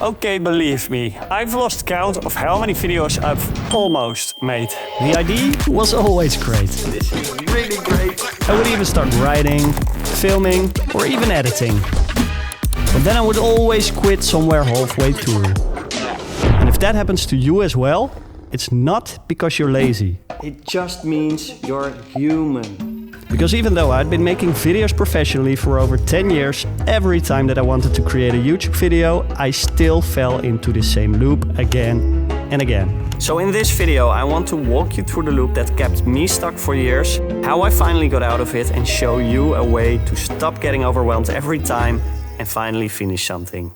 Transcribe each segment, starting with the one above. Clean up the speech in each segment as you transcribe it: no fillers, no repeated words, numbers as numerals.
Okay, believe me, I've lost count of how many videos I've almost made. The idea was always great. This is really great. I would even start writing, filming, or even editing. But then I would always quit somewhere halfway through. And if that happens to you as well, it's not because you're lazy. It just means you're human. Because even though I'd been making videos professionally for over 10 years, every time that I wanted to create a YouTube video, I still fell into the same loop again and again. So in this video, I want to walk you through the loop that kept me stuck for years, how I finally got out of it, and show you a way to stop getting overwhelmed every time and finally finish something.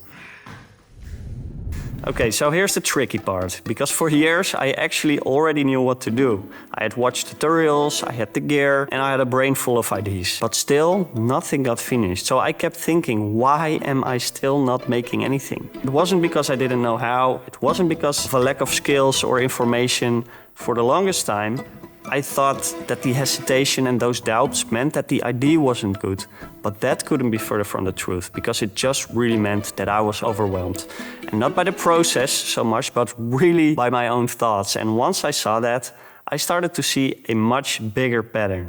Okay, so here's the tricky part, because for years I actually already knew what to do. I had watched tutorials, I had the gear, and I had a brain full of ideas. But still, nothing got finished. So I kept thinking, why am I still not making anything? It wasn't because I didn't know how, it wasn't because of a lack of skills or information. For the longest time, I thought that the hesitation and those doubts meant that the idea wasn't good. But that couldn't be further from the truth, because it just really meant that I was overwhelmed. And not by the process so much, but really by my own thoughts. And once I saw that, I started to see a much bigger pattern.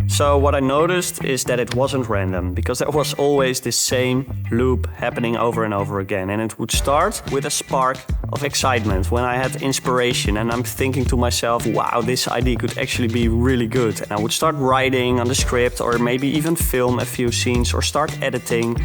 So what I noticed is that it wasn't random, because there was always this same loop happening over and over again. And it would start with a spark of excitement when I had inspiration and I'm thinking to myself, wow, this idea could actually be really good. And I would start writing on the script, or maybe even film a few scenes or start editing.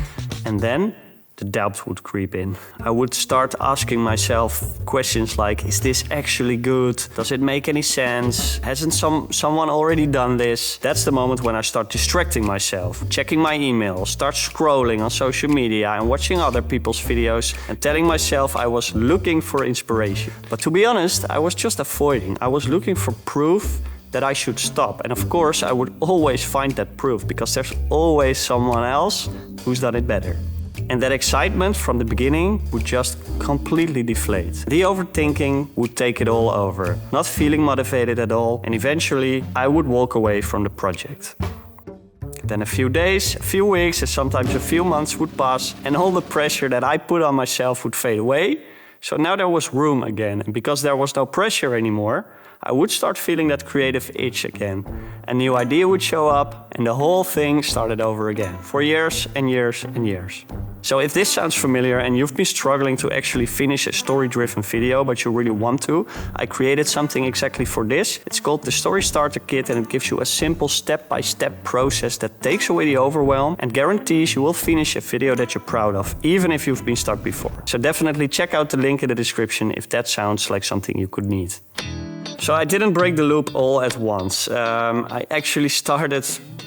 And then the doubt would creep in. I would start asking myself questions like, is this actually good? Does it make any sense? Hasn't someone already done this? That's the moment when I start distracting myself, checking my email, start scrolling on social media and watching other people's videos and telling myself I was looking for inspiration. But to be honest, I was just avoiding. I was looking for proof that I should stop. And of course, I would always find that proof, because there's always someone else who's done it better. And that excitement from the beginning would just completely deflate. The overthinking would take it all over, not feeling motivated at all, and eventually I would walk away from the project. Then a few days, a few weeks, and sometimes a few months would pass, and all the pressure that I put on myself would fade away. So now there was room again, and because there was no pressure anymore, I would start feeling that creative itch again. A new idea would show up, and the whole thing started over again, for years and years and years. So if this sounds familiar and you've been struggling to actually finish a story-driven video, but you really want to, I created something exactly for this. It's called the Story Starter Kit, and it gives you a simple step-by-step process that takes away the overwhelm and guarantees you will finish a video that you're proud of, even if you've been stuck before. So definitely check out the link in the description if that sounds like something you could need. So I didn't break the loop all at once. I actually started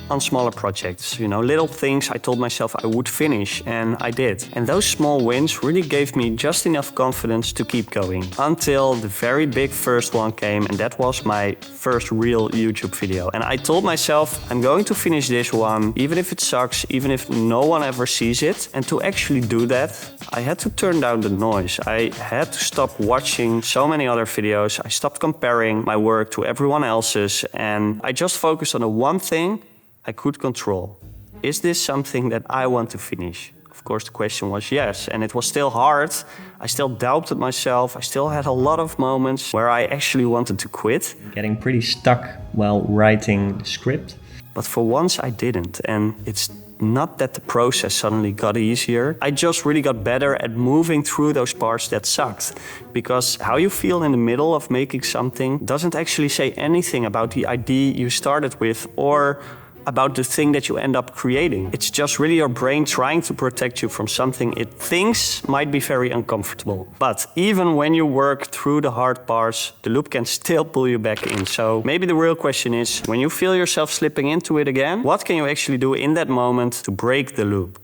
on smaller projects, little things I told myself I would finish, and I did. And those small wins really gave me just enough confidence to keep going, until the very big first one came, and that was my first real YouTube video. And I told myself, I'm going to finish this one, even if it sucks, even if no one ever sees it. And to actually do that, I had to turn down the noise. I had to stop watching so many other videos. I stopped comparing my work to everyone else's, and I just focused on the one thing I could control. Is this something that I want to finish? Of course, the question was yes, and it was still hard. I still doubted myself. I still had a lot of moments where I actually wanted to quit. Getting pretty stuck while writing the script. But for once I didn't, and it's not that the process suddenly got easier. I just really got better at moving through those parts that sucked. Because how you feel in the middle of making something doesn't actually say anything about the idea you started with or about the thing that you end up creating. It's just really your brain trying to protect you from something it thinks might be very uncomfortable. But even when you work through the hard parts, the loop can still pull you back in. So maybe the real question is, when you feel yourself slipping into it again, what can you actually do in that moment to break the loop?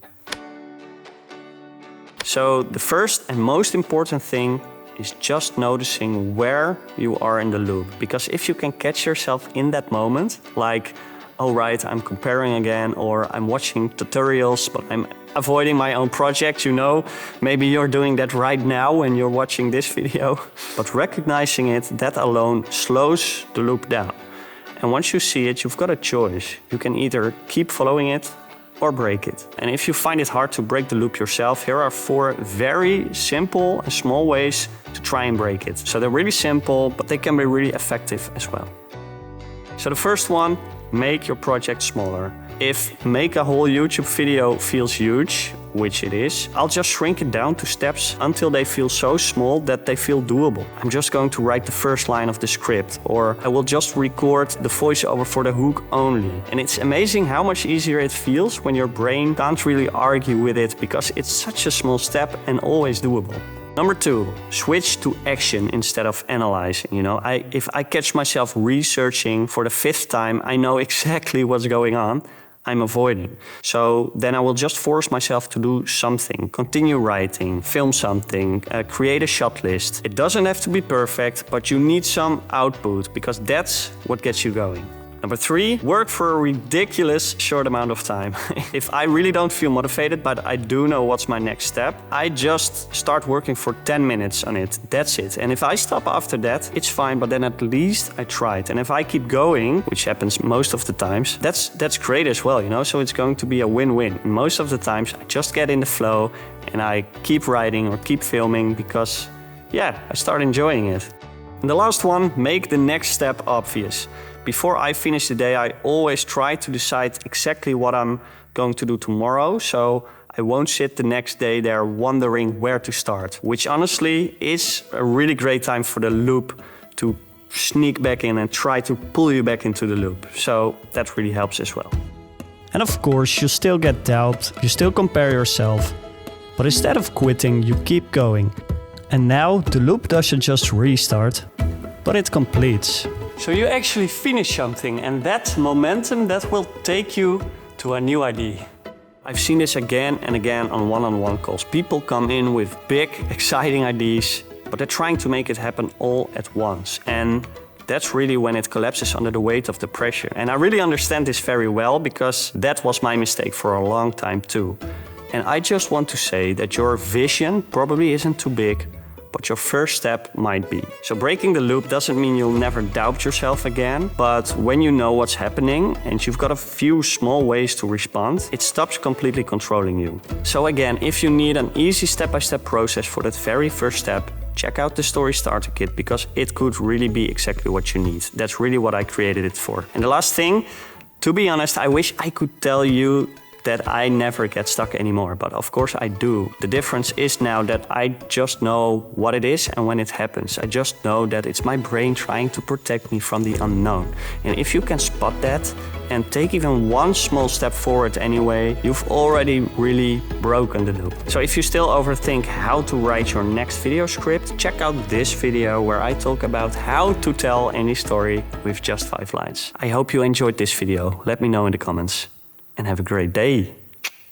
So the first and most important thing is just noticing where you are in the loop. Because if you can catch yourself in that moment, like, oh right, I'm comparing again, or I'm watching tutorials, but I'm avoiding my own project, Maybe you're doing that right now when you're watching this video. But recognizing it, that alone slows the loop down. And once you see it, you've got a choice. You can either keep following it, or break it. And if you find it hard to break the loop yourself, here are 4 very simple and small ways to try and break it. So they're really simple, but they can be really effective as well. So the first one, make your project smaller. If make a whole YouTube video feels huge, which it is, I'll just shrink it down to steps until they feel so small that they feel doable. I'm just going to write the first line of the script, or I will just record the voiceover for the hook only. And it's amazing how much easier it feels when your brain can't really argue with it because it's such a small step and always doable. Number 2, switch to action instead of analyzing. If I catch myself researching for the 5th time, I know exactly what's going on. I'm avoiding. So then I will just force myself to do something, continue writing, film something, create a shot list. It doesn't have to be perfect, but you need some output because that's what gets you going. Number 3, work for a ridiculous short amount of time. If I really don't feel motivated, but I do know what's my next step, I just start working for 10 minutes on it. That's it. And if I stop after that, it's fine, but then at least I tried. And if I keep going, which happens most of the times, that's great as well, So it's going to be a win-win. Most of the times I just get in the flow and I keep writing or keep filming because, I start enjoying it. And the last one, make the next step obvious. Before I finish the day, I always try to decide exactly what I'm going to do tomorrow, so I won't sit the next day there wondering where to start, which honestly is a really great time for the loop to sneak back in and try to pull you back into the loop. So that really helps as well. And of course, you still get doubt, you still compare yourself, but instead of quitting, you keep going. And now the loop doesn't just restart, but it completes. So you actually finish something, and that momentum, that will take you to a new idea. I've seen this again and again on one-on-one calls. People come in with big, exciting ideas, but they're trying to make it happen all at once. And that's really when it collapses under the weight of the pressure. And I really understand this very well because that was my mistake for a long time too. And I just want to say that your vision probably isn't too big, but your first step might be. So breaking the loop doesn't mean you'll never doubt yourself again, but when you know what's happening and you've got a few small ways to respond, it stops completely controlling you. So again, if you need an easy step-by-step process for that very first step, check out the Story Starter Kit because it could really be exactly what you need. That's really what I created it for. And the last thing, to be honest, I wish I could tell you that I never get stuck anymore, but of course I do. The difference is now that I just know what it is and when it happens. I just know that it's my brain trying to protect me from the unknown. And if you can spot that and take even one small step forward anyway, you've already really broken the loop. So if you still overthink how to write your next video script, check out this video where I talk about how to tell any story with just 5 lines. I hope you enjoyed this video. Let me know in the comments. And have a great day.